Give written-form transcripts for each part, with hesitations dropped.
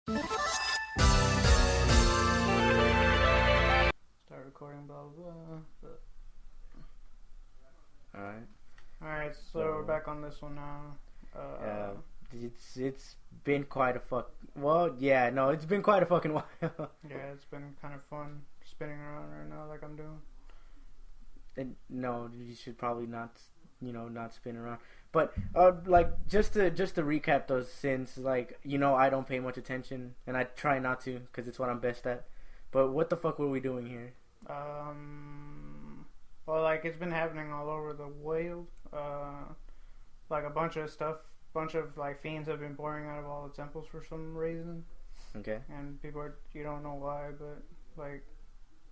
Start recording, blah blah blah. Alright, So we're back on this one now. it's been quite a it's been quite a fucking while. Yeah, it's been kind of fun spinning around right now like I'm doing. And no, you should probably not spin around. But just to recap those, since I don't pay much attention and I try not to because it's what I'm best at. But what the fuck were we doing here? Well, it's been happening all over the world. A bunch of fiends have been pouring out of all the temples for some reason. Okay. And you don't know why, but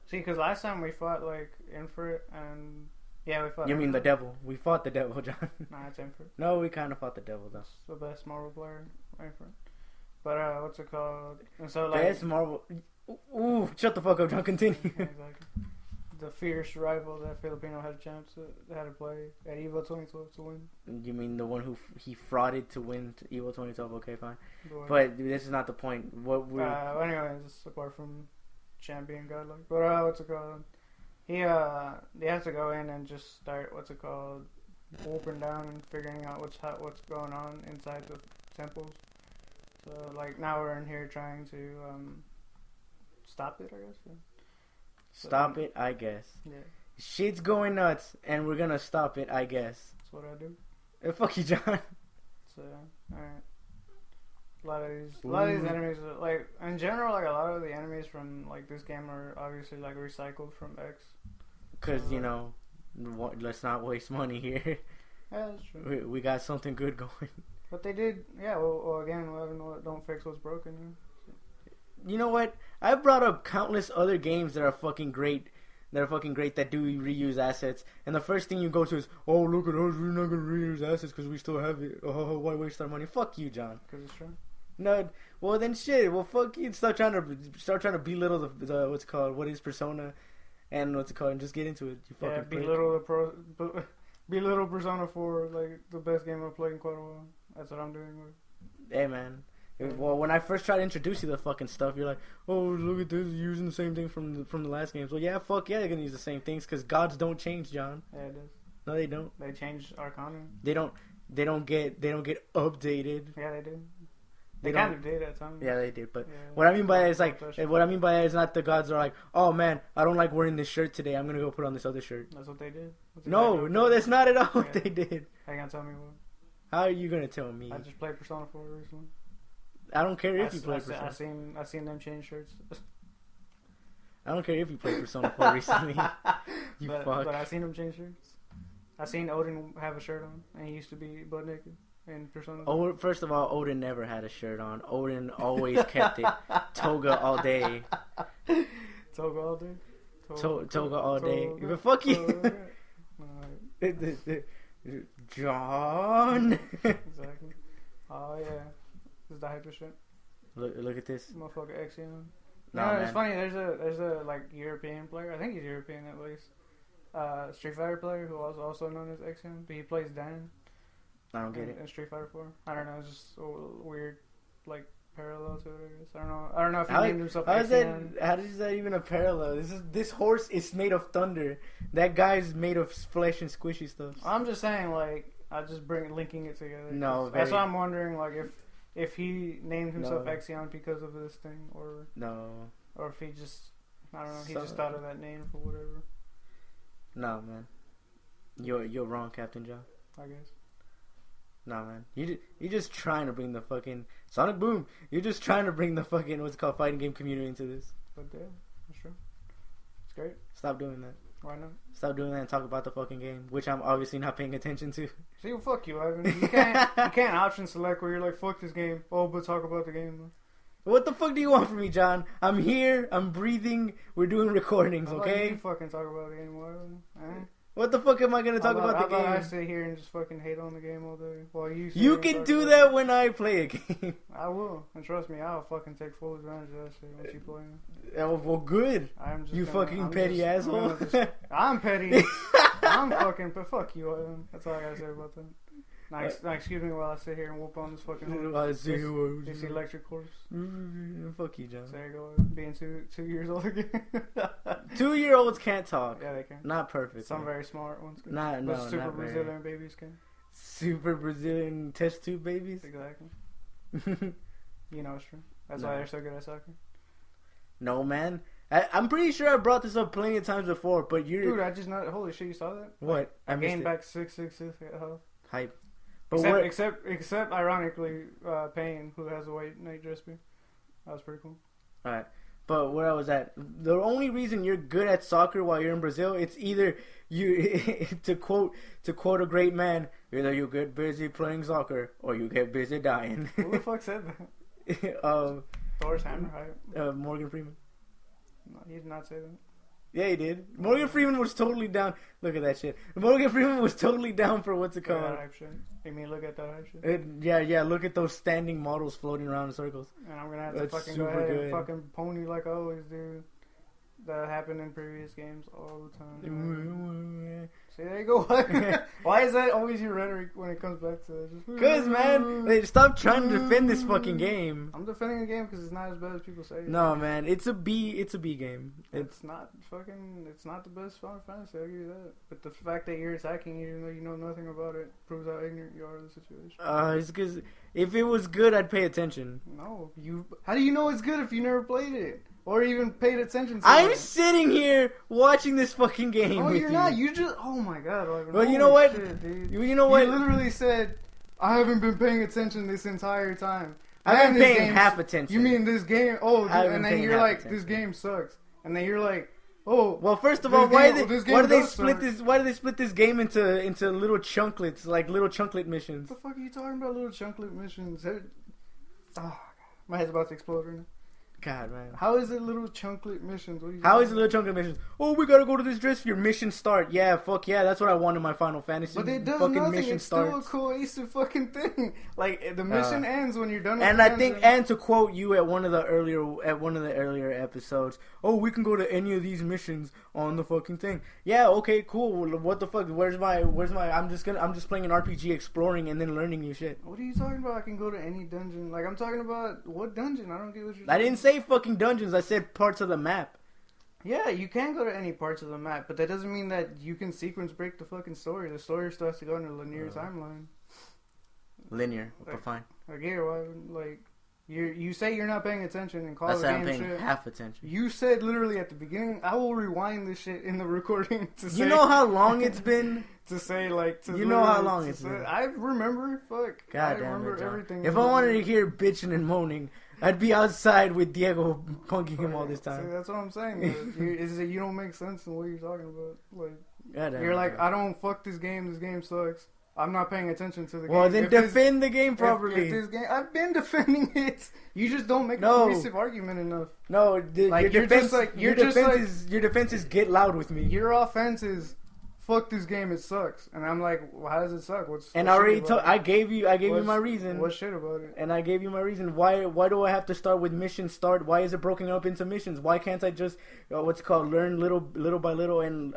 see, because last time we fought Infrit, and yeah, we fought. You mean the devil? We fought the devil, John. Nah, it's Infrit. No, we kind of fought the devil though. It's the best Marvel player, Infrit. But what's it called? And so best Marvel. Ooh, shut the fuck up, John. Continue. Exactly. The fierce rival that Filipino had a chance had to play at Evo 2012 to win. You mean the one who he frauded to win Evo 2012? Okay, fine. But this is not the point. What we anyways, just apart from champion godlike. But what's it called? They have to go in and just start open down and figuring out what's going on inside the temples. So now we're in here trying to stop it, I guess. Yeah. Stop it, I guess. Yeah. Shit's going nuts, and we're gonna stop it, I guess. That's what I do. Fuck you, John. So, alright. A lot of these enemies, in general, a lot of the enemies from, this game are obviously, recycled from X. Because, let's not waste money here. Yeah, that's true. We got something good going. But they did, yeah, well again, don't fix what's broken, yeah. You know what? I've brought up countless other games that are fucking great. That do reuse assets. And the first thing you go to is, oh, look at us, we're not gonna reuse assets because we still have it. Oh, why waste our money? Fuck you, John. Because it's true. No, well then shit. Well, fuck you. Start trying to belittle the what's it called? What is Persona? And what's it called? And just get into it. You fucking belittle Persona 4, the best game I've played in quite a while. That's what I'm doing with. Hey man. Well, when I first tried to introduce you to the fucking stuff, you're like, "Oh, look at this, you're using the same thing from the last games." Well, yeah, fuck yeah, they're gonna use the same things because gods don't change, John. Yeah, it does. No, they don't. They change Arcana. They don't get updated. Yeah, they do. They kind of did at times. Yeah, they did. But what I mean by it is not the gods are like, "Oh man, I don't like wearing this shirt today. I'm gonna go put on this other shirt." That's what they did. No, that's not at all what they did. How you gonna tell me what? How are you gonna tell me? I just played Persona 4 recently. I don't care if you play Persona. I seen them change shirts. I don't care if you played Persona 4 recently. But I seen them change shirts. I seen Odin have a shirt on, and he used to be butt naked in Persona. Oh, first of all, Odin never had a shirt on. Odin always kept it toga all day. Toga all day. Toga all day. But fuck you, John. Exactly. Oh yeah. This is the hyper shit. Look at this. Motherfucker Aeons. No, it's funny. There's a European player. I think he's European at least. Street Fighter player who was also known as Aeons, but he plays Dan. I don't get it. In Street Fighter 4. I don't know. It's just a weird parallel to it. I guess. I don't know if he named himself Aeons. How is that even a parallel? This horse is made of thunder. That guy's made of flesh and squishy stuff. I'm just saying I just linking it together. No, that's why I'm wondering if he named himself Aeon because of this thing, or if he just, I don't know, he just thought of that name for whatever. No, man, you're wrong, Captain John. I guess. No, man, you're just trying to bring the fucking Sonic Boom. You're just trying to bring the fucking what's called fighting game community into this. But yeah, that's true. It's great. Stop doing that. Why not? Stop doing that and talk about the fucking game, which I'm obviously not paying attention to. See, well, fuck you, Ivan. You can't option select where you're like, fuck this game. Oh, but talk about the game though. What the fuck do you want from me, John? I'm here. I'm breathing. We're doing recordings, okay? You fucking talk about the game more. What the fuck am I gonna talk about the game? I sit here and just fucking hate on the game all day while you can do that when I play a game. I will, and trust me, I'll fucking take full advantage of that shit once you play it. Oh, well, good. Petty asshole. I'm petty. I'm fucking. But fuck you. That's all I gotta say about that. Now, excuse me while I sit here and whoop on this fucking this electric horse. Fuck you, John. So there you go, being 2 years old again. 2-year-olds can't talk. Yeah, they can. Not perfect. Some very smart ones can. No, super not Brazilian very. babies can. Super Brazilian test tube babies? Exactly. You know it's true. That's why they're so good at soccer. No, man. I'm pretty sure I brought this up plenty of times before, but you're... Dude, I just not... Holy shit, you saw that? What? I gained back 666 health. Hype. But except ironically, Payne, who has a white night dress beard. That was pretty cool. Alright. But where I was at, the only reason you're good at soccer while you're in Brazil, it's either you, to quote a great man, either you get busy playing soccer or you get busy dying. Who the fuck said that? Thor's hammer hype. Morgan Freeman. No, he did not say that. Yeah, he did. Morgan Freeman was totally down. Look at that shit. Morgan Freeman was totally down for what's it called? That hype shit. You mean look at that hype shit? Yeah. Look at those standing models floating around in circles. And I'm gonna have to fucking go ahead and fucking pony like I always do. That happened in previous games all the time. See, there you go. Why is that always your rhetoric when it comes back to it? Because, man, stop trying to defend this fucking game. I'm defending the game because it's not as bad as people say. No, man, it's a B game. It's not the best Final Fantasy, I'll give you that. But the fact that you're attacking even though you know nothing about it proves how ignorant you are of the situation. It's because if it was good, I'd pay attention. No, how do you know it's good if you never played it? Or even paid attention to I'm it. sitting here watching this fucking game. No, with you're not. You just. Oh my god. Well, you know what? Shit, dude. You know what? You literally said, I haven't been paying attention this entire time. I've been paying half attention. You mean this game? Oh, dude, and then you're like, this game sucks. And then you're like, oh. Well, first of all, why do they split this game into little chunklets, like little chunklet missions? What the fuck are you talking about, little chunklet missions? Oh, my head's about to explode right now. God, man. How is it little chunklet missions? How is it little chunklet missions? Oh, we gotta go to this dress for your mission start. Yeah, fuck yeah, that's what I want in my Final Fantasy. But it does fucking nothing. Mission it's starts. still a cohesive fucking thing. Like the mission ends when you're done. And I think, and to quote you at one of the earlier episodes, oh, we can go to any of these missions on the fucking thing. Yeah, okay, cool. What the fuck? Where's my? I'm just playing an RPG, exploring and then learning new shit. What are you talking about? I can go to any dungeon. Like I'm talking about what dungeon? I don't get what you're. I didn't say fucking dungeons. I said parts of the map. Yeah, you can go to any parts of the map, but that doesn't mean that you can sequence break the fucking story. The story still has to go in a linear timeline. Linear, but fine. I get why. Like you say you're not paying attention and call That's the game I'm paying shit. half attention. You said literally at the beginning, I will rewind this shit in the recording to say. You know how long it's been. To say like to you know how long it's been. I remember. Fuck. God I remember everything. If I wanted to hear bitching and moaning, I'd be outside with Diego punking him all this time. See, that's what I'm saying. Is that you don't make sense in what you're talking about. Like you're like, I don't fuck this game. This game sucks. I'm not paying attention to the game. Well, then defend the game properly. If this game, I've been defending it. You just don't make a cohesive argument enough. No, your defense is get loud with me. Your offense is fuck this game, it sucks. And I'm like, well, how does it suck? I gave you my reason. What shit about it? And I gave you my reason. Why do I have to start with mission start? Why is it broken up into missions? Why can't I just learn little by little and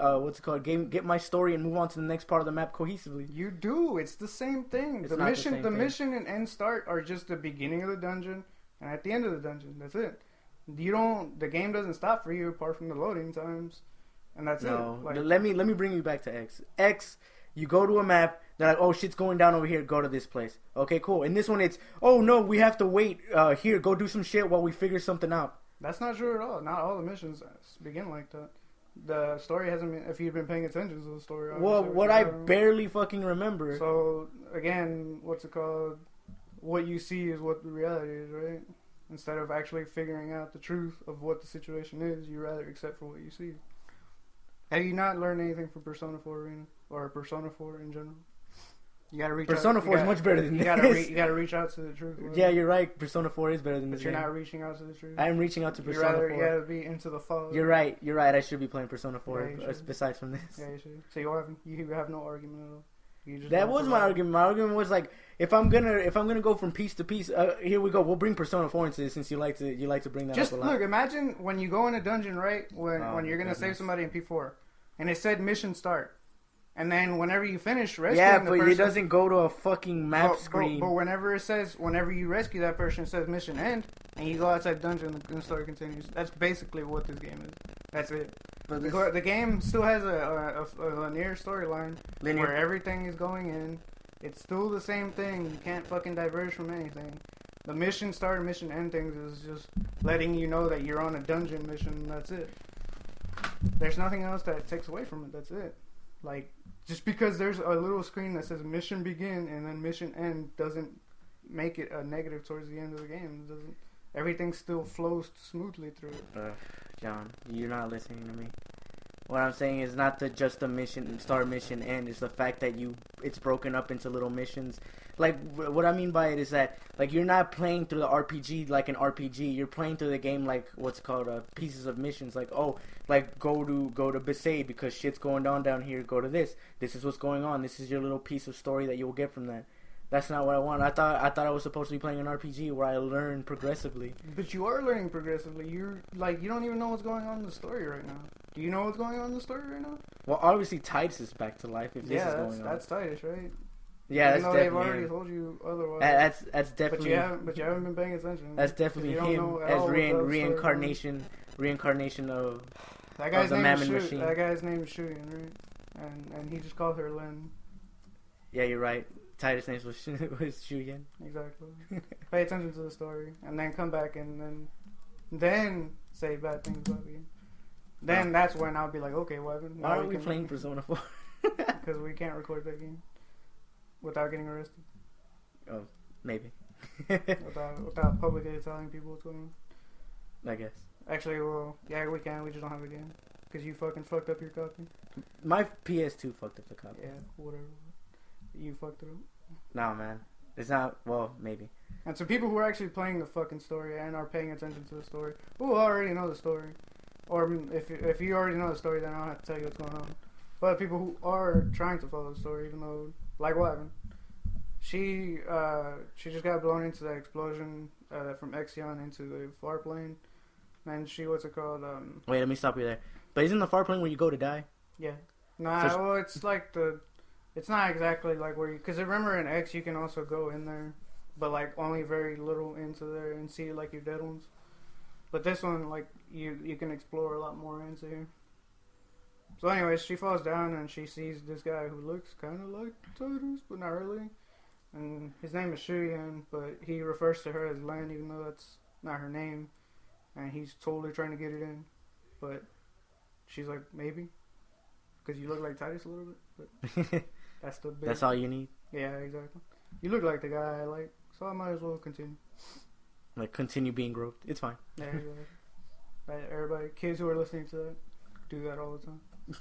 get my story and move on to the next part of the map cohesively? You do. It's the same thing. The mission and end start are just the beginning of the dungeon and at the end of the dungeon. That's it. The game doesn't stop for you apart from the loading times. And that's it. Like, let me bring you back to X. X, you go to a map. They're like, oh, shit's going down over here. Go to this place. Okay, cool. And this one, it's, oh no, we have to wait. Here, go do some shit while we figure something out. That's not true at all. Not all the missions begin like that. The story hasn't been. If you've been paying attention to the story. Well, what I barely fucking remember. So again, what's it called? What you see is what the reality is, right? Instead of actually figuring out the truth of what the situation is, you rather accept for what you see. Have you not learned anything from Persona 4 Arena or Persona 4 in general? You gotta reach Persona 4 is much better than this. You gotta reach out to the truth. Yeah, you're right. Persona 4 is better than this. But you're not reaching out to the truth. I am reaching out to Persona 4. You gotta be into the fog. You're right. I should be playing Persona 4 besides from this. Yeah, you should. So you have no argument at all. That was my argument. My argument was like, if I'm gonna go from piece to piece, here we go. We'll bring Persona 4 into this since you like to bring that just up a lot. Look, imagine when you go in a dungeon, right? When you're gonna save somebody in P4, and it said mission start, And then whenever you finish rescuing the person... it doesn't go to a fucking map screen. But whenever you rescue that person, it says mission end, and you go outside dungeon, the story continues. That's basically what this game is. That's it. But the game still has a linear storyline where everything is going in. It's still the same thing. You can't fucking diverge from anything. The mission start and mission end things is just letting you know that you're on a dungeon mission, and that's it. There's nothing else that takes away from it. That's it. Like, just because there's a little screen that says mission begin and then mission end doesn't make it a negative towards the end of the game. It doesn't. Everything still flows smoothly through it. John, you're not listening to me. What I'm saying is not just the mission start, mission end. It's the fact that it's broken up into little missions. Like, what I mean by it is that, like, you're not playing through the RPG like an RPG. You're playing through the game like what's called pieces of missions. Like, go to Besaid because shit's going down here. Go to this. This is what's going on. This is your little piece of story that you'll get from that. That's not what I want. I thought I was supposed to be playing an RPG where I learn progressively. But you are learning progressively. You don't even know what's going on in the story right now. Do you know what's going on in the story right now? Well, obviously Titus is back to life if this is going on. That's Titus, right? Yeah, that's definitely they've already told you otherwise. That's definitely. But you haven't been paying attention. That's definitely him as reincarnation of that guy's the Mammon Machine. That guy's name is Shuyan, right? And he just called her Lynn. Yeah, you're right. Titus' name was Shuyan. Exactly. Pay attention to the story, and then come back and then say bad things about you. Then that's when I'll be like, okay, Wivan. Why are we playing Persona 4? Because we can't record that game without getting arrested. Oh, maybe. without publicly telling people what's going on. I guess. Actually, well, yeah, we can. We just don't have a game. Because you fucking fucked up your copy. My PS2 fucked up the copy. Yeah, whatever. You fucked it up. Nah, man. It's not... Well, maybe. And so people who are actually playing the fucking story and are paying attention to the story, who already know the story, or if you already know the story, then I don't have to tell you what's going on. But people who are trying to follow the story, even though... Like Wivan. She just got blown into that explosion from Aeons into the far plane. And she... What's it called? Wait, let me stop you there. But isn't the far plane where you go to die? Yeah. Nah, well, it's like the... It's not exactly like where you... Because remember in X, you can also go in there, but like only very little into there and see like your dead ones. But this one, like, you can explore a lot more into here. So anyways, she falls down and she sees this guy who looks kind of like Titus, but not really. And his name is Shuyan, but he refers to her as Len, even though that's not her name. And he's totally trying to get it in. But she's like, maybe. Because you look like Titus a little bit. But that's the big... That's all you need? Yeah, exactly. You look like the guy I like, so I might as well continue. Like, continue being groped. It's fine. Yeah, exactly. Right, everybody, kids who are listening to that, do that all the time. If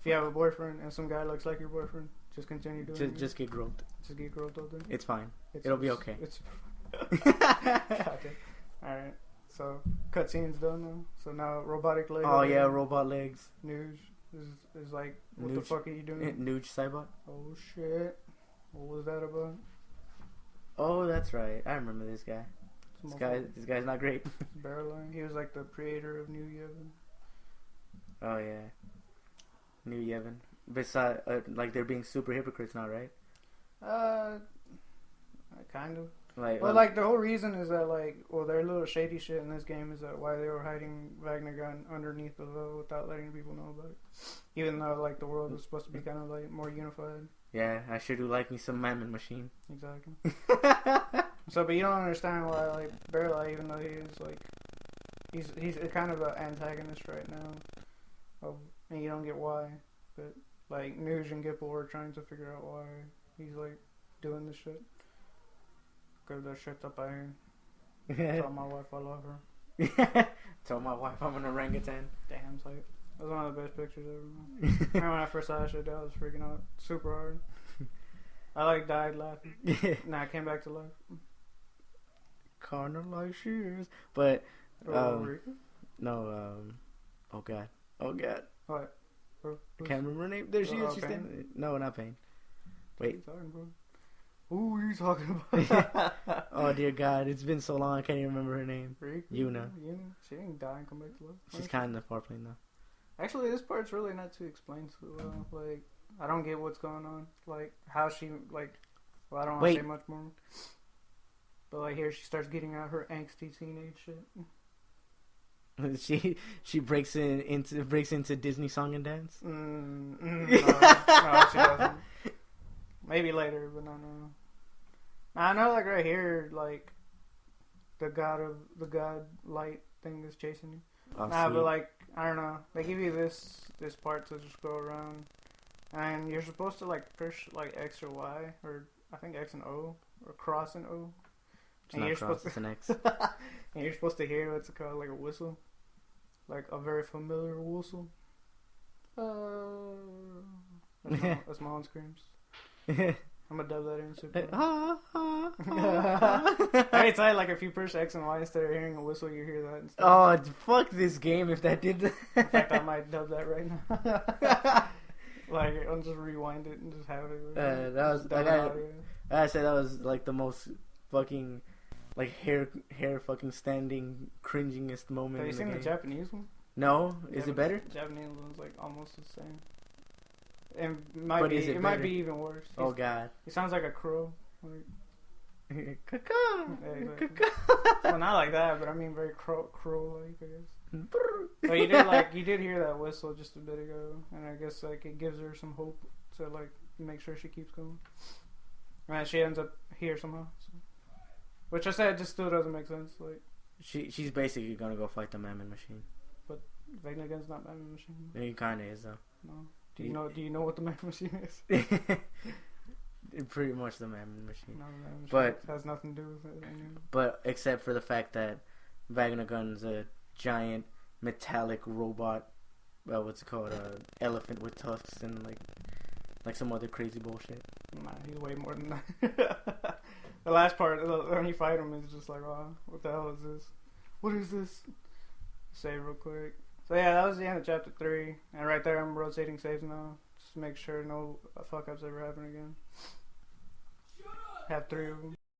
you have a boyfriend and some guy looks like your boyfriend, just continue doing it. Just get groped. Just get groped all day. It's fine. It'll be okay. Okay. Alright. So, cutscene's done now. So now, robotic legs. Oh, yeah, robot legs. Nuge is like, what the fuck are you doing? Nuge Cybot. Oh, shit. What was that about? Oh, that's right. I remember this guy. This guy's not great. Barreline. He was like the creator of New Yevon. Oh, yeah. New Yevon. Besides, like, they're being super hypocrites now, right? Kind of. Like, well, like, the whole reason is that, like, well, their little shady shit in this game is that why they were hiding Wagner gun underneath the veil without letting people know about it. Even though, like, the world was supposed to be kind of, like, more unified. Yeah, I sure do like me some Mammon Machine. Exactly. So, but you don't understand why, like, Barrelite, even though he is, like, he's kind of an antagonist right now. And you don't get why. But, like, Nuge and Gipple were trying to figure out why he's, like, doing this shit. Because that shit's up here. Tell my wife I love her. Tell my wife I'm an orangutan. Damn, it's like, that was one of the best pictures ever. Remember when I first saw that shit, I was freaking out super hard. I, like, died laughing. Nah, I came back to life. Kinda like shears. But, no, oh god. What? I can't remember her name. There she is. She's standing. No, not Pain. Wait. Who are you talking about? Oh dear God, it's been so long I can't even remember her name. Yuna. She didn't die and come back to life. She's kind of far plane though. Actually, this part's really not too explained so well. Like, I don't get what's going on. Like how she like. Well, I don't want to Wait. say much more. But like here, she starts getting out her angsty teenage shit. She breaks into Disney song and dance. No, she doesn't. Maybe later, but no. I know, like right here, like the god light thing is chasing you. Oh, But like I don't know, they give you this part to just go around, and you're supposed to like push like X or Y, or I think X and O, or cross and O. It's not cross, it's an X. And you're supposed to hear what's it called, like a whistle, like a very familiar whistle. That's my own screams. I'm gonna dub that in super. Every time, like if you push X and Y instead of hearing a whistle, you hear that instead. Oh, fuck this game if that did that. In fact, I might dub that right now. Like I'll just rewind it and just have it. That was like I said that was like the most fucking like hair fucking standing cringingest moment. Have you in seen the the game. Japanese one? No, is it better? The Japanese one's like almost the same. And might But be is it it might better? be even worse. Oh god. He sounds like a crow. Like, Caca. yeah, exactly. Well, not like that, but I mean very crow like I guess. But you did hear that whistle just a bit ago, and I guess like it gives her some hope to like make sure she keeps going. And she ends up here somehow. So. Which I said just still doesn't make sense. Like She's basically gonna go fight the Mammon Machine. Vegnagun's not Mammon Machine. It kinda is though. No. Do you know what the Mammon Machine is? Pretty much the Mammon Machine. No, the Mammon Machine But has nothing to do with it anymore. But except for the fact that Vagnagun's a giant metallic robot. What's it called? Elephant with tusks and like some other crazy bullshit. Nah, he's way more than that. The last part, when you fight him, is just like, wow, what the hell is this? What is this? Save real quick. So yeah, that was the end of chapter 3. And right there, I'm rotating saves now. Just to make sure no fuck ups ever happen again. Have 3 of them.